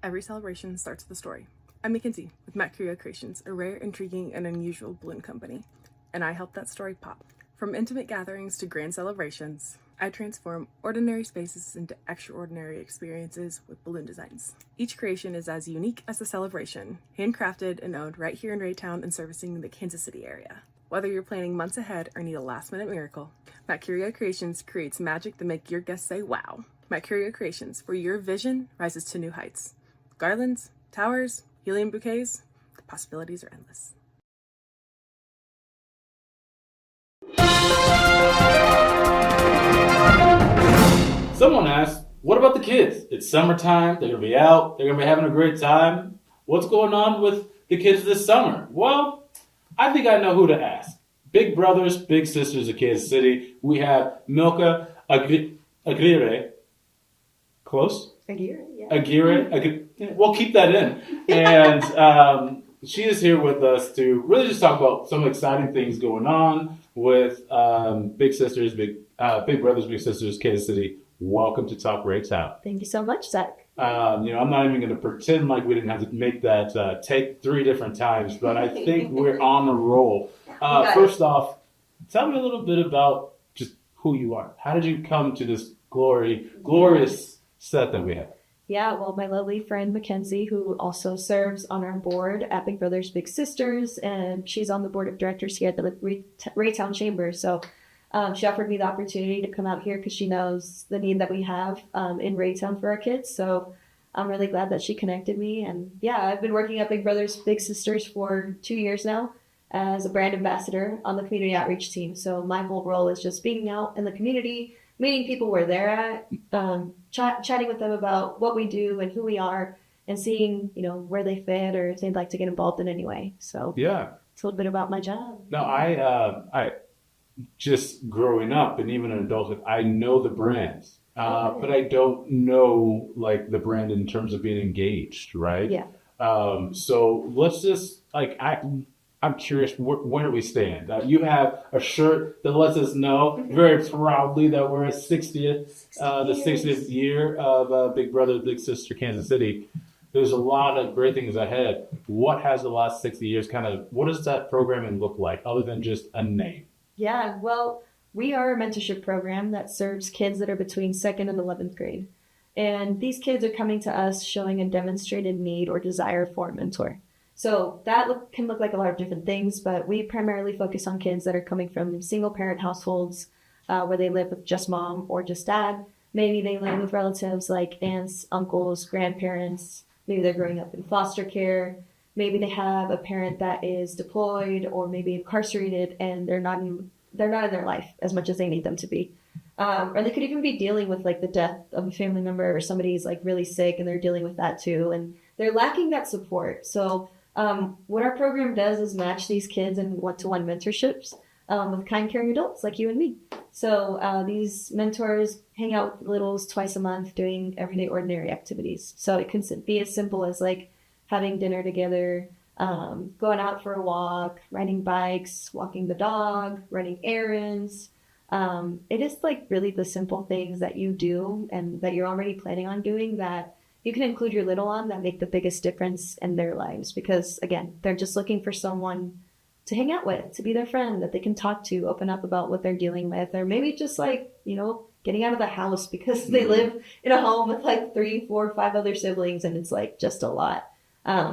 Every celebration starts with a story. I'm Mackenzie with Milca Creations, a rare, intriguing, and unusual balloon company, and I help that story pop. From intimate gatherings to grand celebrations, I transform ordinary spaces into extraordinary experiences with balloon designs. Each creation is as unique as the celebration, handcrafted and owned right here in Raytown and servicing the Kansas City area. Whether you're planning months ahead or need a last-minute miracle, Milca Creations creates magic that make your guests say wow. Milca Creations, where your vision rises to new heights. Garlands, towers, helium bouquets, the possibilities are endless. Someone asked, what about the kids? It's summertime, they're going to be out, they're going to be having a great time. What's going on with the kids this summer? Well, I think I know who to ask. Big brothers, big sisters of Kansas City. We have Milca Aguirre. Close? Aguirre, yeah. Aguirre. We'll keep that in. And she is here with us to really just talk about some exciting things going on with Big Sisters, Big Brothers, Big Sisters, Kansas City. Welcome to Talk Raytown. Thank you so much, Zac. I'm not even going to pretend like we didn't have to make that take 3 different times, but I think we're on the roll. First off, tell me a little bit about just who you are. How did you come to this glorious set that we have? Yeah, well, my lovely friend Mackenzie, who also serves on our board at Big Brothers Big Sisters, and she's on the board of directors here at the Raytown Chamber. So she offered me the opportunity to come out here because she knows the need that we have in Raytown for our kids. So I'm really glad that she connected me. And yeah, I've been working at Big Brothers Big Sisters for 2 years now as a brand ambassador on the community outreach team. So my whole role is just being out in the community, meeting people where they're at, chatting with them about what we do and who we are, and seeing, where they fit or if they'd like to get involved in any way. So yeah, it's a little bit about my job. No, I just growing up and even in adulthood, I know the brands, but I don't know like the brand in terms of being engaged, right? Yeah. So let's just I'm curious, where do we stand? You have a shirt that lets us know very proudly that we're at the 60th year of Big Brother, Big Sister, Kansas City. There's a lot of great things ahead. What has the last 60 years what does that programming look like other than just a name? Yeah, well, we are a mentorship program that serves kids that are between 2nd and 11th grade. And these kids are coming to us showing a demonstrated need or desire for a mentor. So that can look like a lot of different things, but we primarily focus on kids that are coming from single-parent households where they live with just mom or just dad. Maybe they live with relatives like aunts, uncles, grandparents. Maybe they're growing up in foster care. Maybe they have a parent that is deployed or maybe incarcerated and they're not in their life as much as they need them to be. Or they could even be dealing with like the death of a family member or somebody's like really sick and they're dealing with that too. And they're lacking that support. So what our program does is match these kids in one-to-one mentorships with kind, caring adults like you and me. So these mentors hang out with littles twice a month doing everyday ordinary activities. So it can be as simple as like having dinner together, going out for a walk, riding bikes, walking the dog, running errands. It is like really the simple things that you do and that you're already planning on doing that you can include your little on that make the biggest difference in their lives. Because again, they're just looking for someone to hang out with, to be their friend that they can talk to, open up about what they're dealing with, or maybe just like, getting out of the house because they live in a home with like 3, 4, 5 other siblings and it's like just a lot.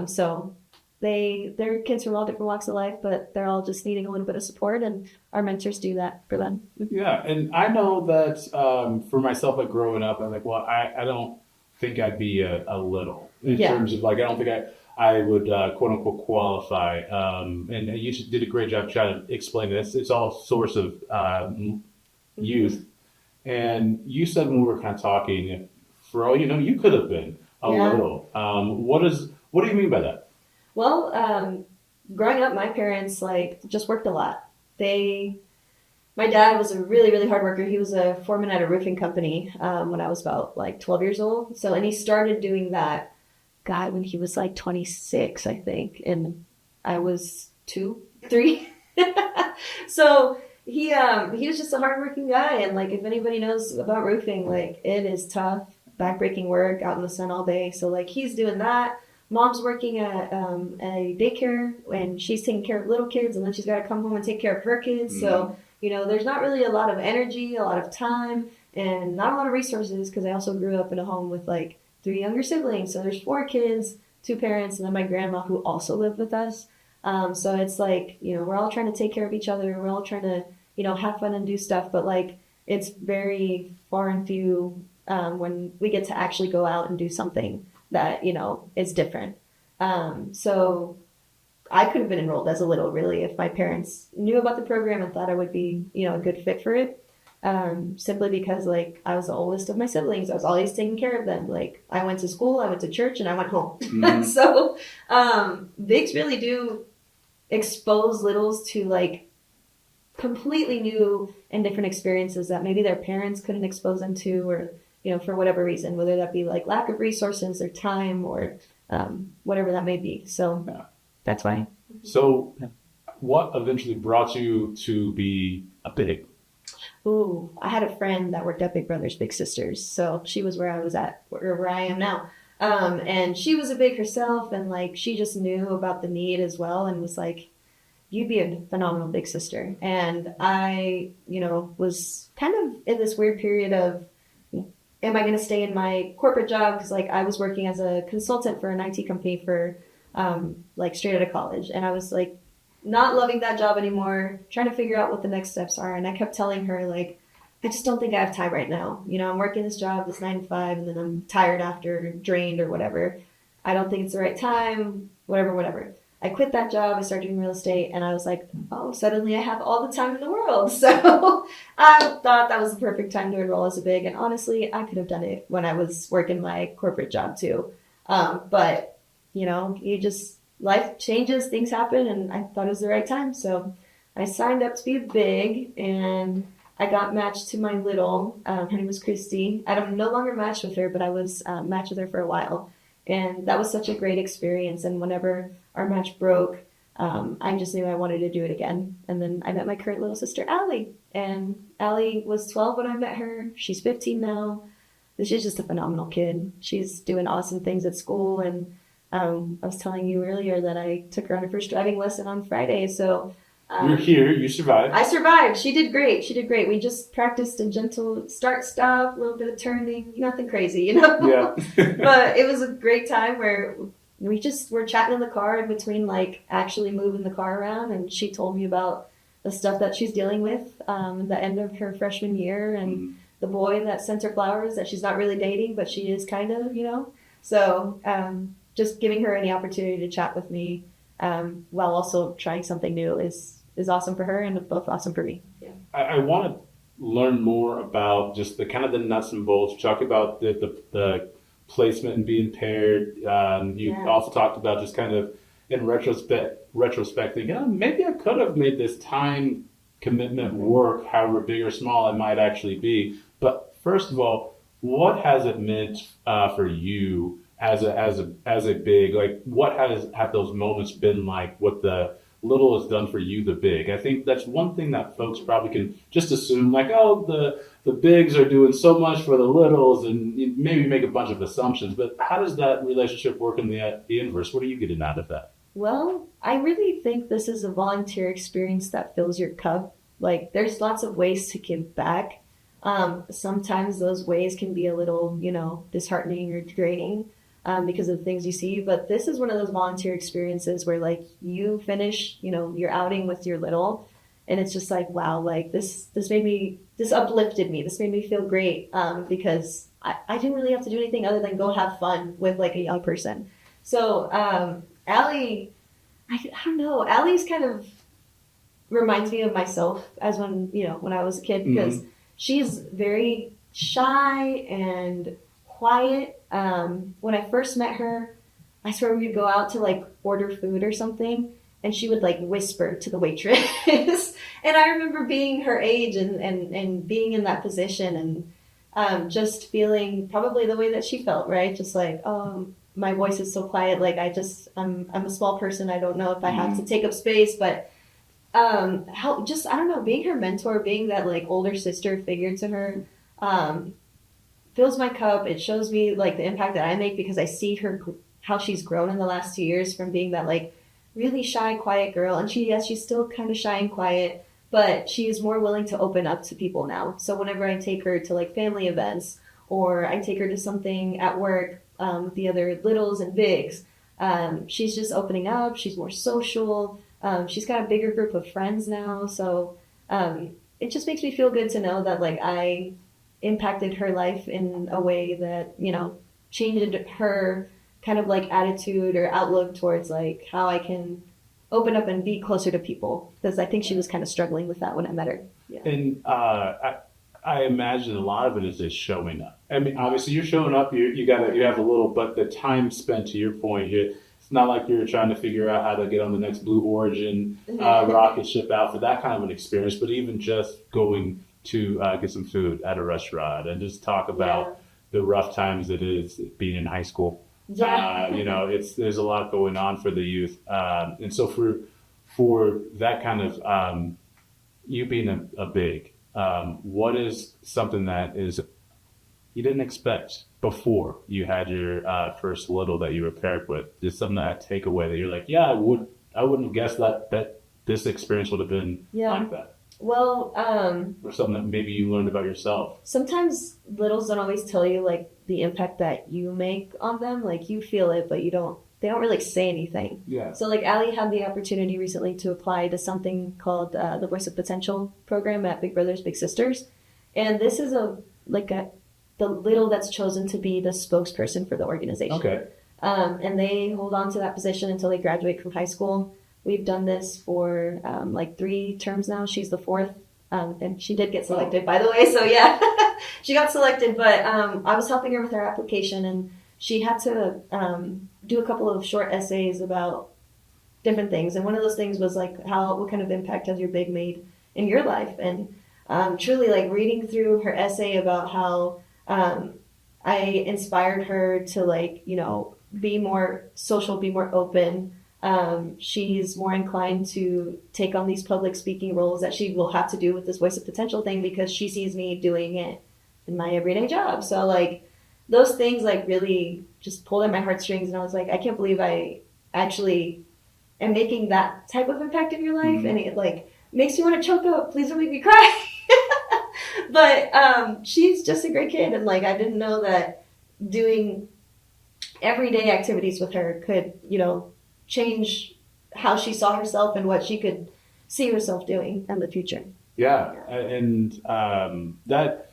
So they're kids from all different walks of life, but they're all just needing a little bit of support, and our mentors do that for them. Yeah, and I know that for myself, like growing up, I'm like, well, I don't think I'd be a little in terms of like, I don't think I would quote unquote qualify. And you did a great job trying to explain this. It's all source of youth. And you said when we were kind of talking, for all you know, you could have been a little. What do you mean by that? Well, growing up, my parents just worked a lot. My dad was a really, really hard worker. He was a foreman at a roofing company when I was about 12 years old. And he started doing that, when he was 26, I think, and I was 2, 3. So he was just a hardworking guy, and if anybody knows about roofing, it is tough. backbreaking work out in the sun all day. So like he's doing that. Mom's working at a daycare and she's taking care of little kids, and then she's got to come home and take care of her kids. So, you know, there's not really a lot of energy, a lot of time, and not a lot of resources, because I also grew up in a home with like 3 younger siblings. So there's 4 kids, 2 parents, and then my grandma who also lived with us. So it's like, you know, we're all trying to take care of each other. We're all trying to, you know, have fun and do stuff. But like, it's very far and few when we get to actually go out and do something that, you know, is different. So I could have been enrolled as a little, really, if my parents knew about the program and thought I would be, you know, a good fit for it. Simply because, like, I was the oldest of my siblings. I was always taking care of them. Like, I went to school, I went to church, and I went home. So bigs really do expose littles to, like, completely new and different experiences that maybe their parents couldn't expose them to, or, you know, for whatever reason, whether that be like lack of resources or time or whatever that may be. So that's why. So what eventually brought you to be a big? Ooh, I had a friend that worked at Big Brothers Big Sisters. So she was where I was at, or where I am now. And she was a big herself, and like she just knew about the need as well, and was like, you'd be a phenomenal big sister. And I, you know, was kind of in this weird period of, am I going to stay in my corporate job? Because like I was working as a consultant for an IT company for like straight out of college. And I was like not loving that job anymore, trying to figure out what the next steps are. And I kept telling her, like, I just don't think I have time right now. You know, I'm working this job, this 9 to 5, and then I'm tired after, drained or whatever. I don't think it's the right time, whatever. I quit that job, I started doing real estate, and I was like, oh, suddenly I have all the time in the world. So I thought that was the perfect time to enroll as a big, and honestly, I could have done it when I was working my corporate job too. But, you know, life changes, things happen, and I thought it was the right time. So I signed up to be a big, and I got matched to my little. Her name was Christy. I'm no longer matched with her, but I was matched with her for a while. And that was such a great experience. And whenever our match broke, I just knew I wanted to do it again. And then I met my current little sister, Allie. And Allie was 12 when I met her. She's 15 now. She's just a phenomenal kid. She's doing awesome things at school. And I was telling you earlier that I took her on her first driving lesson on Friday. So you're here. You survived. I survived. She did great. We just practiced a gentle start-stop, a little bit of turning, nothing crazy, you know? Yeah. But it was a great time where we just were chatting in the car in between, like, actually moving the car around. And she told me about the stuff that she's dealing with at the end of her freshman year, and the boy that sent her flowers that she's not really dating, but she is kind of, you know? So just giving her any opportunity to chat with me while also trying something new is awesome for her, and both awesome for me. Yeah. I want to learn more about just the kind of the nuts and bolts. Talk about the placement and being paired. You also talked about just kind of in retrospect thinking, maybe I could have made this time commitment work, however big or small it might actually be. But first of all, what has it meant for you as a big? Like, what have those moments been like? What the little has done for you, the big? I think that's one thing that folks probably can just assume, like, oh, the bigs are doing so much for the littles, and maybe make a bunch of assumptions. But how does that relationship work in the inverse? What are you getting out of that? Well, I really think this is a volunteer experience that fills your cup. Like, there's lots of ways to give back. Sometimes those ways can be a little, you know, disheartening or draining. Because of the things you see. But this is one of those volunteer experiences where, like, you finish, you know, your outing with your little, and it's just like, wow, like this uplifted me. This made me feel great because I didn't really have to do anything other than go have fun with, like, a young person. So Allie, I don't know, Allie's kind of reminds me of myself as when I was a kid, because she's very shy and quiet. When I first met her, I swear we'd go out to, like, order food or something, and she would, like, whisper to the waitress. And I remember being her age and being in that position, and just feeling probably the way that she felt, right? Just like, oh, my voice is so quiet. Like, I'm a small person. I don't know if I have to take up space, but I don't know, being her mentor, being that, like, older sister figure to her, fills my cup. It shows me like the impact that I make because I see her, how she's grown in the last 2 years from being that like really shy, quiet girl. And she's still kind of shy and quiet, but she is more willing to open up to people now. So whenever I take her to like family events or I take her to something at work with the other littles and bigs, she's just opening up. She's more social. She's got a bigger group of friends now. So it just makes me feel good to know that like I impacted her life in a way that, you know, changed her kind of like attitude or outlook towards like how I can open up and be closer to people, because I think she was kind of struggling with that when I met her. Yeah. And I imagine a lot of it is just showing up. I mean, obviously you're showing up, you have a little, but the time spent, to your point, it's not like you're trying to figure out how to get on the next Blue Origin rocket ship out for that kind of an experience, but even just going to get some food at a restaurant and just talk about the rough times it is being in high school. Yeah. You know, there's a lot going on for the youth. And so for that kind of, you being a big, what is something that is you didn't expect before you had your first little that you were paired with? Just something that I take away that you're like, I wouldn't have guessed that this experience would have been like that. Well, or something that maybe you learned about yourself. Sometimes littles don't always tell you like the impact that you make on them. Like you feel it, but they don't really say anything. Yeah. So like Allie had the opportunity recently to apply to something called the Voice of Potential program at Big Brothers Big Sisters, and this is the little that's chosen to be the spokesperson for the organization. Okay. And they hold on to that position until they graduate from high school. We've done this for like 3 terms now. She's the 4th, and she did get selected, by the way. So yeah, she got selected. But I was helping her with her application, and she had to do a couple of short essays about different things. And one of those things was like, what kind of impact has your big made in your life? And truly, like reading through her essay about how I inspired her to like, you know, be more social, be more open. She's more inclined to take on these public speaking roles that she will have to do with this Voice of Potential thing because she sees me doing it in my everyday job. So like those things like really just pulled at my heartstrings, and I was like, I can't believe I actually am making that type of impact in your life. Mm-hmm. And it like makes me want to choke up. Please don't make me cry. But she's just a great kid, and like I didn't know that doing everyday activities with her could, you know, change how she saw herself and what she could see herself doing in the future. Yeah. And that,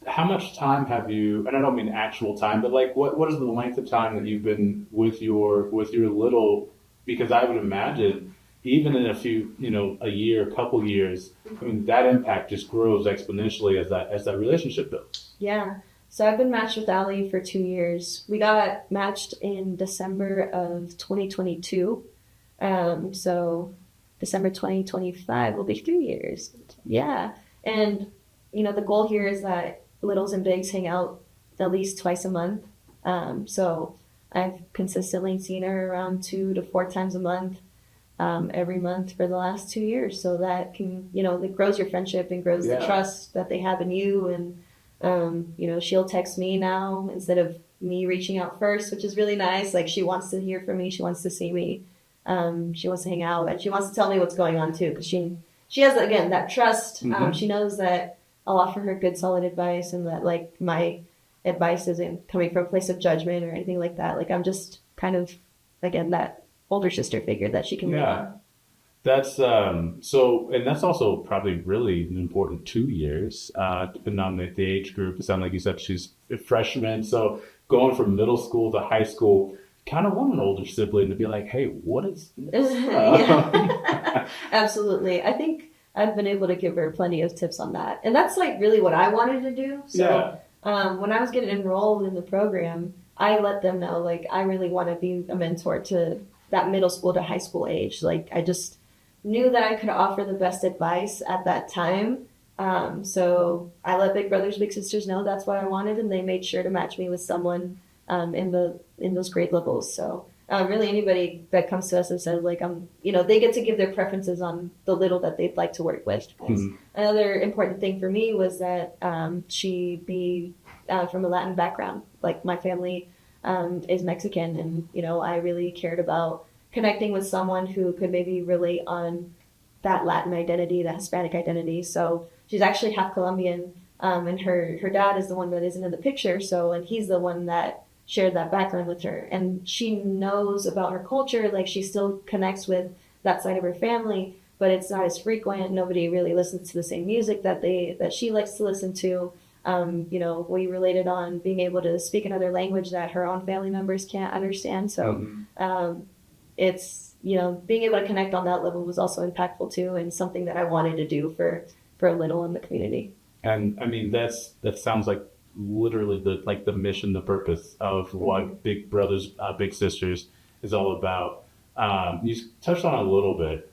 how much time have you, and I don't mean actual time, but like what is the length of time that you've been with your little, because I would imagine even in a few, you know, a year, a couple years, I mean, that impact just grows exponentially as that relationship builds. Yeah. So I've been matched with Allie for 2 years. We got matched in December of 2022. So December 2025 will be 3 years. Yeah. And, you know, the goal here is that littles and bigs hang out at least twice a month. So I've consistently seen her around 2 to 4 times a month, every month for the last 2 years. So that can, you know, it grows your friendship and grows the trust that they have in you. And, you know, she'll text me now instead of me reaching out first, which is really nice. Like she wants to hear from me. She wants to see me. She wants to hang out, and she wants to tell me what's going on too. Cause she has, again, that trust. Mm-hmm. She knows that I'll offer her good, solid advice, and that like my advice isn't coming from a place of judgment or anything like that. Like I'm just kind of, again, that older sister figure that she can lean on. That's so, and that's also probably really an important 2 years, depending on the age group. It sounds like you said she's a freshman, so going from middle school to high school, kind of want an older sibling to be like, hey, what is this? Absolutely. I think I've been able to give her plenty of tips on that, and that's like really what I wanted to do. So when I was getting enrolled in the program, I let them know like I really want to be a mentor to that middle school to high school age. Like I just knew that I could offer the best advice at that time. So I let Big Brothers Big Sisters know that's what I wanted, and they made sure to match me with someone in those grade levels. So Really anybody that comes to us and says like, they get to give their preferences on the little that they'd like to work with. Another important thing for me was that she be from a Latin background. Like my family is Mexican, and I really cared about connecting with someone who could maybe relate on that Latin identity, that Hispanic identity. So she's actually half Colombian, and her dad is the one that isn't in the picture. And he's the one that shared that background with her, and she knows about her culture. Like she still connects with that side of her family, but it's not as frequent. Nobody really listens to the same music that she likes to listen to. We related on being able to speak another language that her own family members can't understand. So it's being able to connect on that level was also impactful too, and something that I wanted to do for a little in the community. And I mean, that sounds like literally the mission, the purpose of what Big Brothers, Big Sisters is all about. You touched on it a little bit.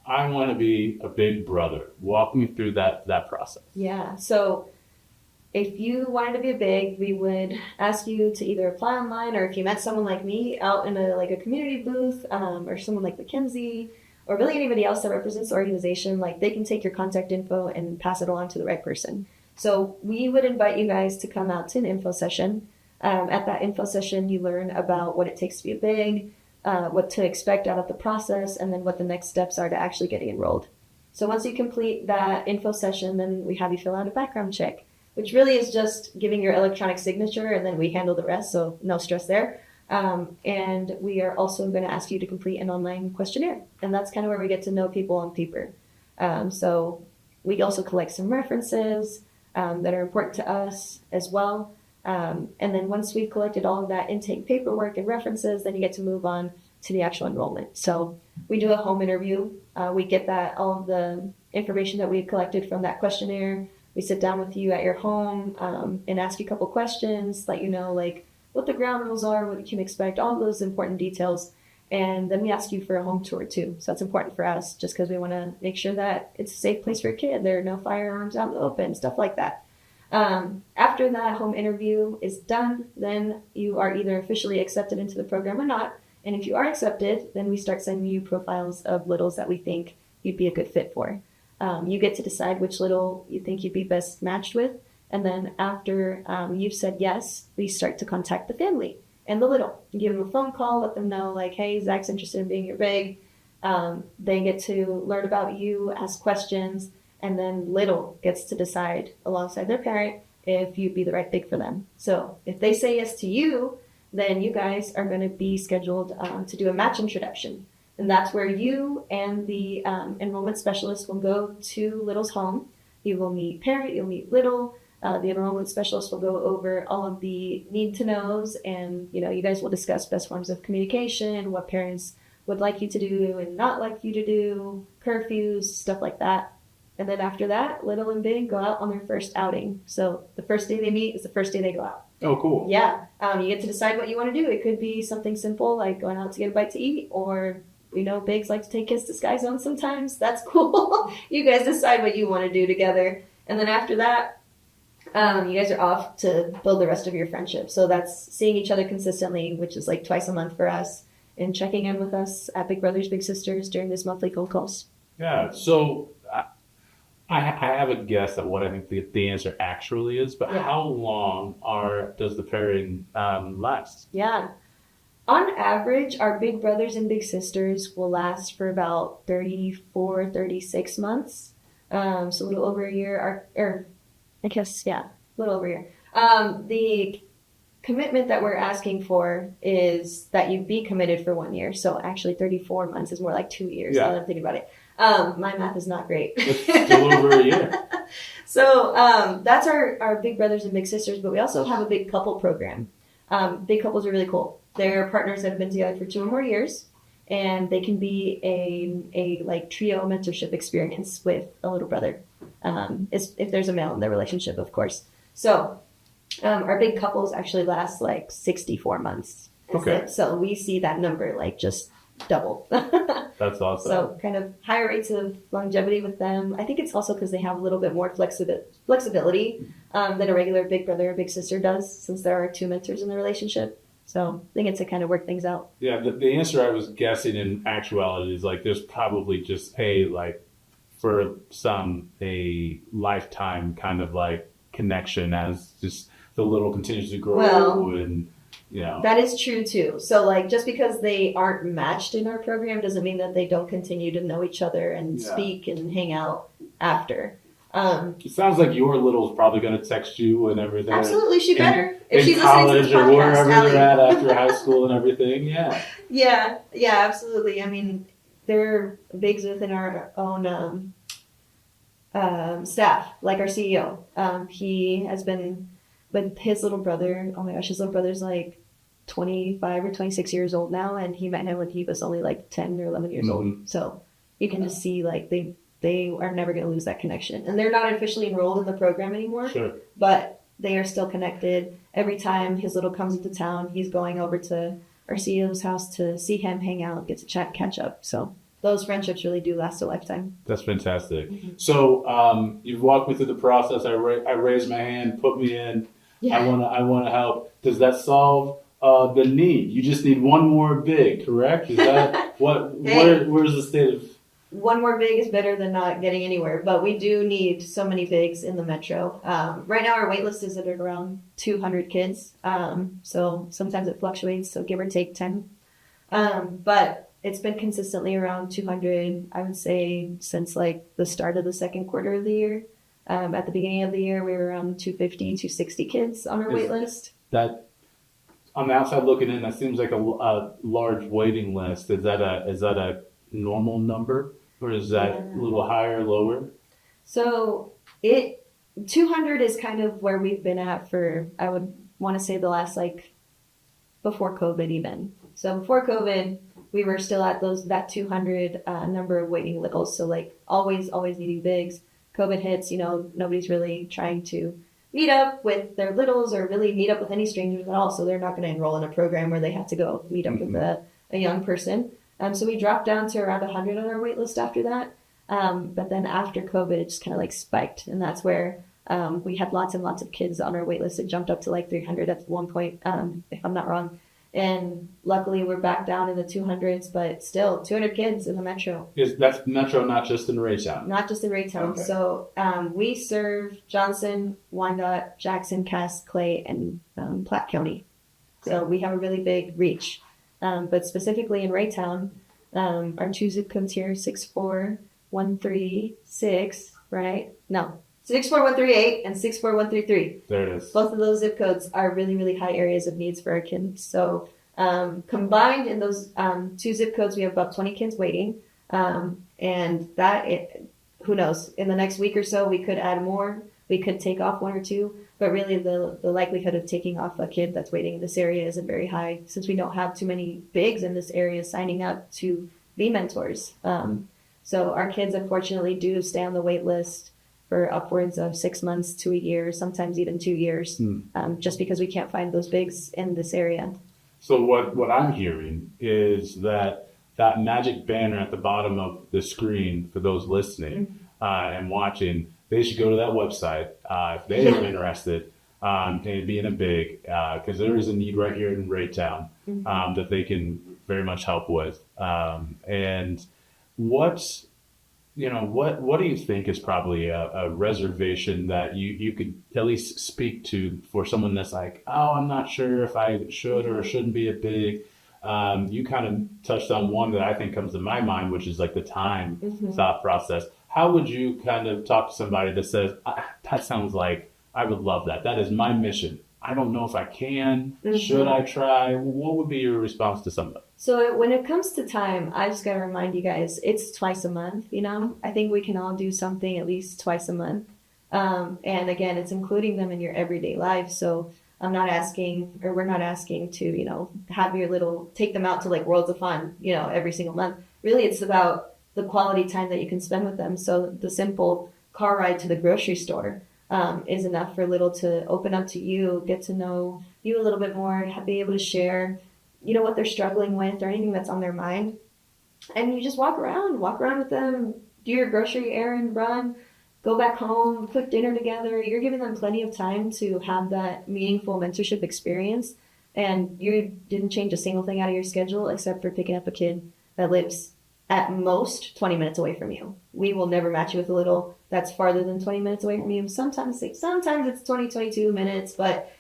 I want to be a big brother. Walk me through that process. Yeah. So if you wanted to be a big, we would ask you to either apply online, or if you met someone like me out in a community booth, or someone like Mackenzie, or really anybody else that represents the organization, like they can take your contact info and pass it along to the right person. So we would invite you guys to come out to an info session. At that info session, you learn about what it takes to be a big, what to expect out of the process, and then what the next steps are to actually getting enrolled. So once you complete that info session, then we have you fill out a background check, which really is just giving your electronic signature, and then we handle the rest, so no stress there. And we are also going to ask you to complete an online questionnaire, and that's kind of where we get to know people on paper. So we also collect some references that are important to us as well. And then once we've collected all of that intake paperwork and references, then you get to move on to the actual enrollment. So we do a home interview. We get all of the information that we've collected from that questionnaire. We sit down with you at your home and ask you a couple questions, let you know like what the ground rules are, what you can expect, all those important details. And then we ask you for a home tour too. So that's important for us just because we want to make sure that it's a safe place for a kid. There are no firearms out in the open, stuff like that. After that home interview is done, then you are either officially accepted into the program or not. And if you are accepted, then we start sending you profiles of littles that we think you'd be a good fit for. You get to decide which little you think you'd be best matched with. And then after you've said yes, we start to contact the family and the little. You give them a phone call, let them know like, hey, Zach's interested in being your big. They get to learn about you, ask questions, and then little gets to decide alongside their parent if you'd be the right big for them. So if they say yes to you, then you guys are going to be scheduled to do a match introduction. And that's where you and the enrollment specialist will go to Little's home. You will meet parent, you'll meet Little. The enrollment specialist will go over all of the need-to-knows, and you guys will discuss best forms of communication, what parents would like you to do and not like you to do, curfews, stuff like that. And then after that, Little and Big go out on their first outing. So the first day they meet is the first day they go out. Oh, cool. Yeah. You get to decide what you want to do. It could be something simple like going out to get a bite to eat, or bigs like to take kids to Sky Zone sometimes. That's cool. You guys decide what you want to do together. And then after that, you guys are off to build the rest of your friendship. So that's seeing each other consistently, which is like twice a month for us, and checking in with us at Big Brothers Big Sisters during this monthly cold calls. Yeah. So I have a guess at what I think the answer actually is, but how long does the pairing last? Yeah. On average, our Big Brothers and Big Sisters will last for about 34, 36 months. So a little over a year, or I guess, yeah, a little over a year. The commitment that we're asking for is that you be committed for 1 year. So actually 34 months is more like 2 years. Now that I'm thinking about it. My math is not great. It's still over a year. So that's our Big Brothers and Big Sisters, but we also have a big couple program. Big couples are really cool. They're partners that have been together for 2 or more years, and they can be a like trio mentorship experience with a little brother. If there's a male in their relationship, of course. So our big couples actually last like 64 months. Okay. So we see that number like just double. That's awesome. So kind of higher rates of longevity with them. I think it's also because they have a little bit more flexibility than a regular big brother or big sister does, since there are 2 mentors in the relationship. So they get to kind of work things out. Yeah, the answer I was guessing in actuality is like there's probably just for some a lifetime kind of like connection as just the little continues to grow and that is true too. So like just because they aren't matched in our program doesn't mean that they don't continue to know each other and speak and hang out after. It sounds like your little is probably going to text you and everything. Absolutely, she better. If she's college listening to the podcast, or wherever Allie. they're at after high school and everything. Yeah. Yeah, absolutely. I mean, they're bigs within our own staff, like our CEO. He has been with his little brother. Oh my gosh, his little brother's like 25 or 26 years old now, and he met him when he was only like 10 or 11 years old. So you can just see like they are never going to lose that connection. And they're not officially enrolled in the program anymore, but they are still connected. Every time his little comes into town, he's going over to our CEO's house to see him, hang out, get to chat, catch up. So those friendships really do last a lifetime. That's fantastic. So you've walked me through the process. I raised my hand, put me in. Yeah. I want to help. Does that solve the need? You just need one more big, correct? Is that where's the state of? One more big is better than not getting anywhere, but we do need so many bigs in the metro. Right now our wait list is at around 200 kids. So sometimes it fluctuates, so give or take 10. But it's been consistently around 200, I would say, since like the start of the second quarter of the year. At the beginning of the year, we were around 250, 260 kids on our wait list. That, on the outside looking in, that seems like a large waiting list. Is that a normal number? Or is that a little higher, lower? So 200 is kind of where we've been at for, I would want to say the last before COVID even. So before COVID, we were still at that 200 number of waiting littles. So like always needing bigs. COVID hits, nobody's really trying to meet up with their littles or really meet up with any strangers at all. So they're not going to enroll in a program where they have to go meet up with a young person. So we dropped down to around 100 on our wait list after that. But then after COVID, it just kind of spiked. And that's where we had lots and lots of kids on our wait list. It jumped up to 300 at one point, if I'm not wrong. And luckily, we're back down in the 200s, but still 200 kids in the metro. That's metro, not just in Raytown. Not just in Raytown. Okay. So we serve Johnson, Wyandotte, Jackson, Cass, Clay, and Platte County. Okay. So we have a really big reach. But specifically in Raytown, our two zip codes here, 64136, right? No, 64138 and 64133. There it is. Both of those zip codes are really, really high areas of needs for our kids. So combined in those two zip codes, we have about 20 kids waiting. And who knows, in the next week or so, we could add more. We could take off one or two. But really, the likelihood of taking off a kid that's waiting in this area isn't very high since we don't have too many bigs in this area signing up to be mentors. So our kids, unfortunately, do stay on the wait list for upwards of 6 months to a year, sometimes even 2 years, just because we can't find those bigs in this area. So what I'm hearing is that magic banner at the bottom of the screen for those listening and watching, they should go to that website if they are interested in being a big, because there is a need right here in Raytown that they can very much help with. And what do you think is probably a reservation that you could at least speak to for someone that's like, oh, I'm not sure if I should or shouldn't be a big. You kind of touched on one that I think comes to my mind, which is the time thought process. How would you kind of talk to somebody that says, that sounds like I would love that. That is my mission. I don't know if I can. Should I try? What would be your response to somebody? So when it comes to time, I just got to remind you guys, it's twice a month, I think we can all do something at least twice a month. And again, it's including them in your everyday life. So we're not asking to, have take them out to worlds of fun, every single month. Really, it's about the quality time that you can spend with them. So the simple car ride to the grocery store is enough for little to open up to you, get to know you a little bit more, be able to share, what they're struggling with or anything that's on their mind. And you just walk around with them, do your grocery errand, run, go back home, cook dinner together. You're giving them plenty of time to have that meaningful mentorship experience. and you didn't change a single thing out of your schedule except for picking up a kid that lives at most 20 minutes away from you. We will never match you with a little that's farther than 20 minutes away from you. Sometimes it's 20, 22 minutes, but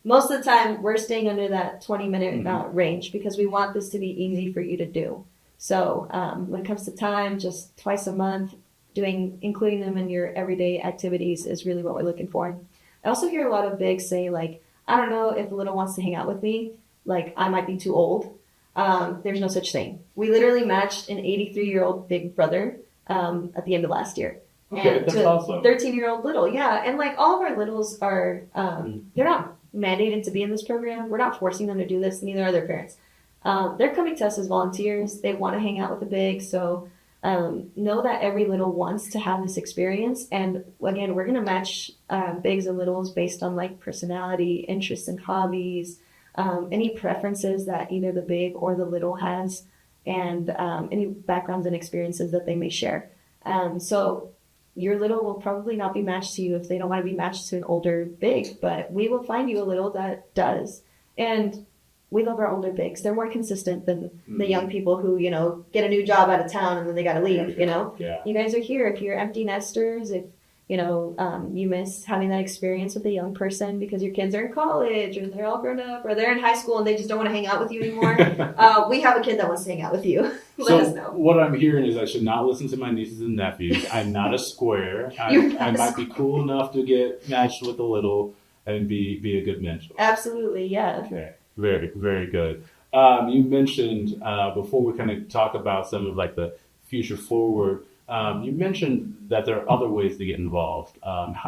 most of the time we're staying under that 20-minute range because we want this to be easy for you to do. So when it comes to time, just twice a month, including them in your everyday activities is really what we're looking for. I also hear a lot of bigs say, like, I don't know if the little wants to hang out with me, like I might be too old. There's no such thing. We literally matched an 83-year-old big brother at the end of last year. Okay, and that's to awesome. 13-year-old little, yeah. And like all of our littles are, they're not mandated to be in this program. We're not forcing them to do this, neither are their parents. They're coming to us as volunteers. They want to hang out with the big, so know that every little wants to have this experience. And again, we're going to match bigs and littles based on like personality, interests and hobbies, any preferences that either the big or the little has, and any backgrounds and experiences that they may share. So your little will probably not be matched to you if they don't want to be matched to an older big, but we will find you a little that does. And we love our older bigs. They're more consistent than the young people who, get a new job out of town and then they got to leave, Yeah. You guys are here. If you're empty nesters, if, you miss having that experience with a young person because your kids are in college or they're all grown up or they're in high school and they just don't want to hang out with you anymore, we have a kid that wants to hang out with you. Let us know. What I'm hearing is I should not listen to my nieces and nephews. I'm not a square. I might be cool enough to get matched with a little and be a good mentor. Absolutely, yeah. Okay. Very, very good. You mentioned before we kind of talk about some of like the future forward, you mentioned that there are other ways to get involved.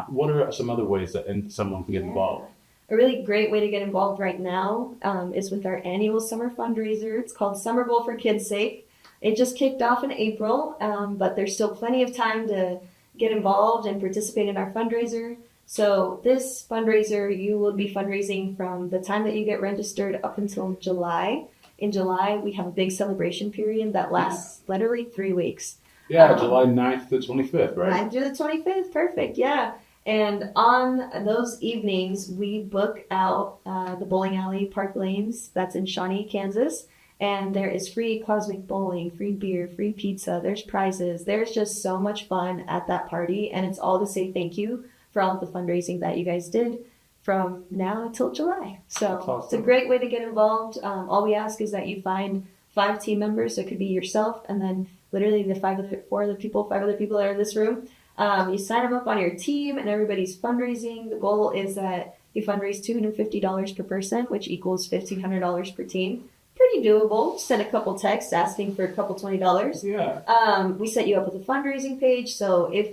What are some other ways that someone can get involved? A really great way to get involved right now is with our annual summer fundraiser. It's called Summer Bowl for Kids' Sake. It just kicked off in April, but there's still plenty of time to get involved and participate in our fundraiser. So this fundraiser, you will be fundraising from the time that you get registered up until July. In July, we have a big celebration period that lasts literally 3 weeks. Yeah, July 9th to 25th, right? 9th to the 25th, perfect, yeah. And on those evenings, we book out the bowling alley, Park Lanes, that's in Shawnee, Kansas. And there is free cosmic bowling, free beer, free pizza, there's prizes. There's just so much fun at that party, and it's all to say thank you for all of the fundraising that you guys did from now until July. So awesome. It's a great way to get involved. All we ask is that you find 5 team members. So it could be yourself and then literally the 5 other people that are in this room. You sign them up on your team and everybody's fundraising. The goal is that you fundraise $250 per person, which equals $1,500 per team. Pretty doable. Send a couple texts asking for a couple $20. Yeah. We set you up with a fundraising page. So if,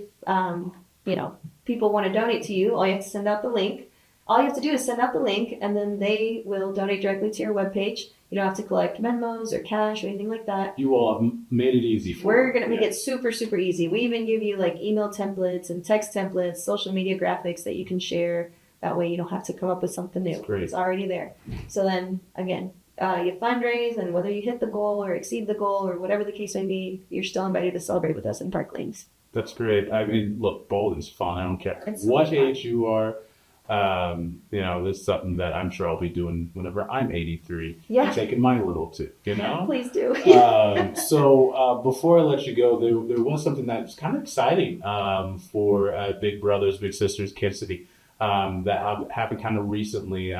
people want to donate to you, all you have to send out the link. All you have to do is send out the link, and then they will donate directly to your webpage. You don't have to collect Venmos or cash or anything like that. You all have made it easy for We're going to make it super, super easy. We even give you like email templates and text templates, social media graphics that you can share. That way you don't have to come up with something new. That's great. It's already there. So then, again, you fundraise, and whether you hit the goal or exceed the goal or whatever the case may be, you're still invited to celebrate with us in Park Lanes. That's great. I mean, look, bowling's fun. I don't care It's what fun. age you are. This is something that I'm sure I'll be doing whenever I'm 83. Yeah. I'm taking my little too, Please do. So before I let you go, there was something that's kind of exciting for Big Brothers, Big Sisters, Kansas City that happened kind of recently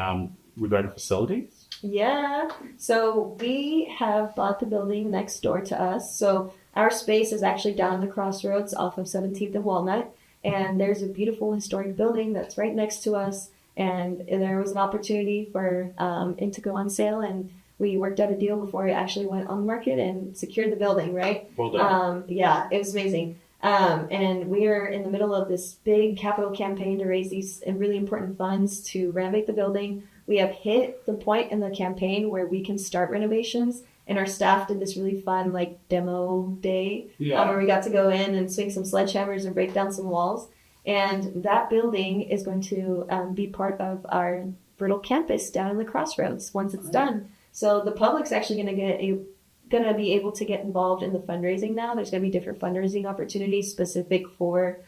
regarding facilities. Yeah. So we have bought the building next door to us. So our space is actually down the crossroads off of 17th and Walnut. And there's a beautiful historic building that's right next to us. And there was an opportunity for it to go on sale. And we worked out a deal before it actually went on the market and secured the building, right? Well done. Yeah, it was amazing. And we are in the middle of this big capital campaign to raise these really important funds to renovate the building. We have hit the point in the campaign where we can start renovations. And our staff did this really fun demo day where we got to go in and swing some sledgehammers and break down some walls. And that building is going to be part of our Brittle campus down in the crossroads once it's done. So the public's actually going to be able to get involved in the fundraising now. There's going to be different fundraising opportunities specifically for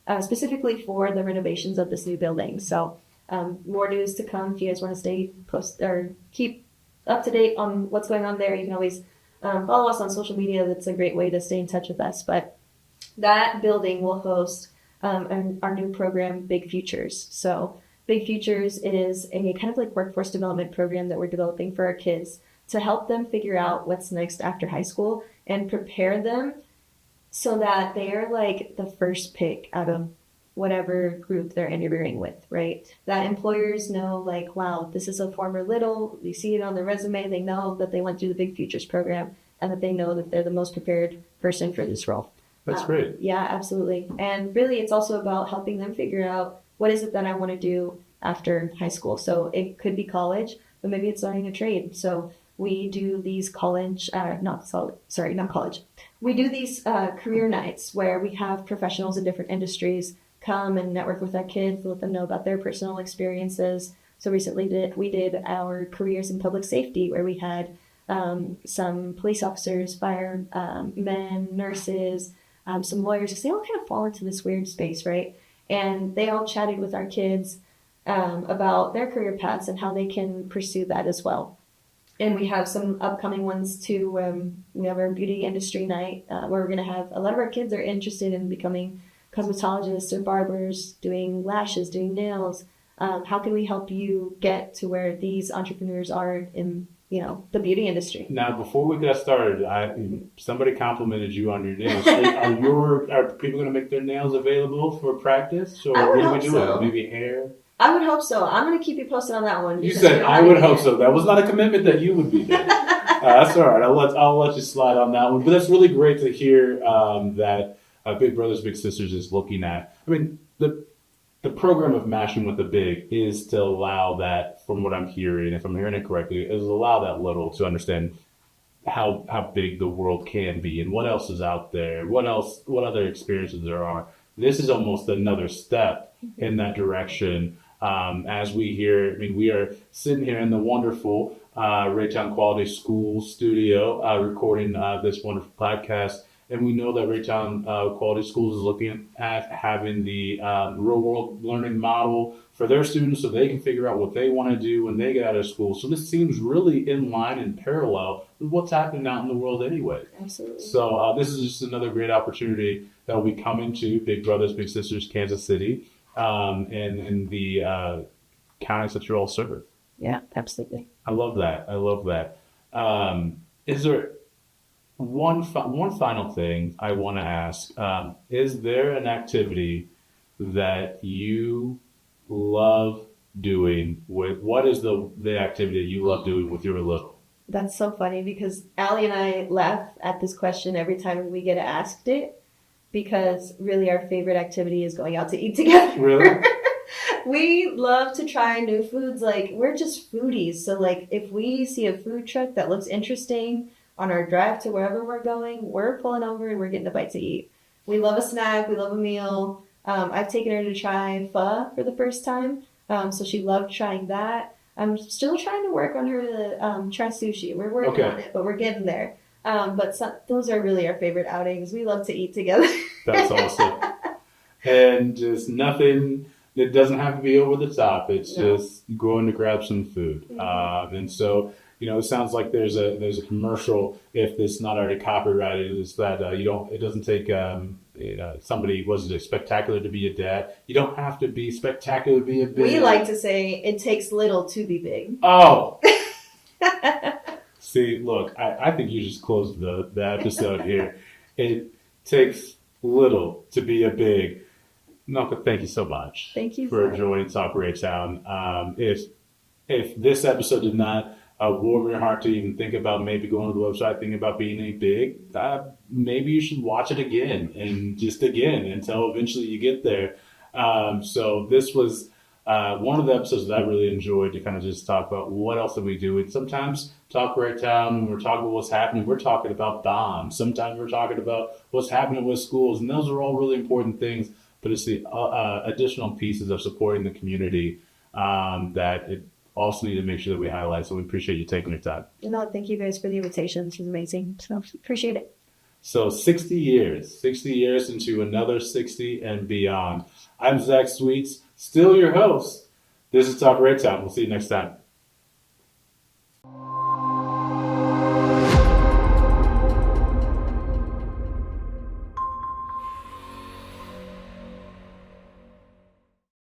the renovations of this new building. So More news to come. If you guys want to stay keep up to date on what's going on there, you can always follow us on social media. That's a great way to stay in touch with us. But that building will host our new program, Big Futures. So Big Futures is a kind of like workforce development program that we're developing for our kids to help them figure out what's next after high school and prepare them so that they are like the first pick out of whatever group they're interviewing with, right? That employers know, like, wow, this is a former Little. They see it on their resume. They know that they went through the Big Futures program and that they know that they're the most prepared person for this role. That's great. Yeah, absolutely. And really, it's also about helping them figure out what is it that I want to do after high school. So it could be college, but maybe it's learning a trade. So we do these not college. We do these career nights where we have professionals in different industries come and network with our kids, let them know about their personal experiences. So recently we did our careers in public safety, where we had some police officers, firemen, nurses, some lawyers, because they all kind of fall into this weird space, right? And they all chatted with our kids about their career paths and how they can pursue that as well. And we have some upcoming ones too. We have our beauty industry night where we're going to have a lot of our kids are interested in becoming cosmetologists or barbers, doing lashes, doing nails. How can we help you get to where these entrepreneurs are in, the beauty industry? Now, before we got started, somebody complimented you on your nails. Are people going to make their nails available for practice, or what are we doing? So. Maybe hair? I would hope so. I'm going to keep you posted on that one. You said I would hope so. That was not a commitment that you would be there. That's all right. I'll let you slide on that one. But that's really great to hear that Big Brothers Big Sisters is looking at. I mean, the program of Mashing with the Big is to allow that, from what I'm hearing, if I'm hearing it correctly, is allow that little to understand how big the world can be and what else is out there, what other experiences there are. This is almost another step in that direction. As we hear, we are sitting here in the wonderful Raytown Quality School studio recording this wonderful podcast. And we know that Raytown Quality Schools is looking at having the real world learning model for their students so they can figure out what they want to do when they get out of school. So this seems really in line and parallel with what's happening out in the world anyway. Absolutely. So this is just another great opportunity that will be coming to Big Brothers Big Sisters Kansas City and the counties that you all serve. Yeah, absolutely. I love that. Is there one final thing I want to ask? Is there an activity that you love doing what is the activity that you love doing with your little? That's so funny because Allie and I laugh at this question every time we get asked it, because really our favorite activity is going out to eat together. Really? We love to try new foods. Like, we're just foodies. So like if we see a food truck that looks interesting on our drive to wherever we're going, we're pulling over and we're getting a bite to eat. We love a snack. We love a meal. I've taken her to try pho for the first time. So she loved trying that. I'm still trying to work on her to try sushi. We're working on it, but we're getting there. Those are really our favorite outings. We love to eat together. That's awesome. And just nothing, it doesn't have to be over the top. It's just going to grab some food. Mm-hmm. And so, it sounds like there's a commercial, if it's not already copyrighted, is that it doesn't take somebody was spectacular to be a dad. You don't have to be spectacular to be a big. We like to say it takes little to be big. Oh. See, look, I think you just closed the episode here. It takes little to be a big. Milca, thank you so much. Thank you for joining Talk Raytown. If this episode did not warm your heart to even think about maybe going to the website, thinking about being a big, maybe you should watch it again and just again until eventually you get there. So this was one of the episodes that I really enjoyed to kind of just talk about what else did we do. And sometimes Talk Raytown, when we're talking about what's happening, we're talking about bombs. Sometimes we're talking about what's happening with schools, and those are all really important things. But it's the additional pieces of supporting the community that it also need to make sure that we highlight. So we appreciate you taking your time. No, thank you guys for the invitation. This was amazing. So appreciate it. So 60 years into another 60 and beyond. I'm Zac Sweets, still your host, This is Talk Raytown. We'll see you next time.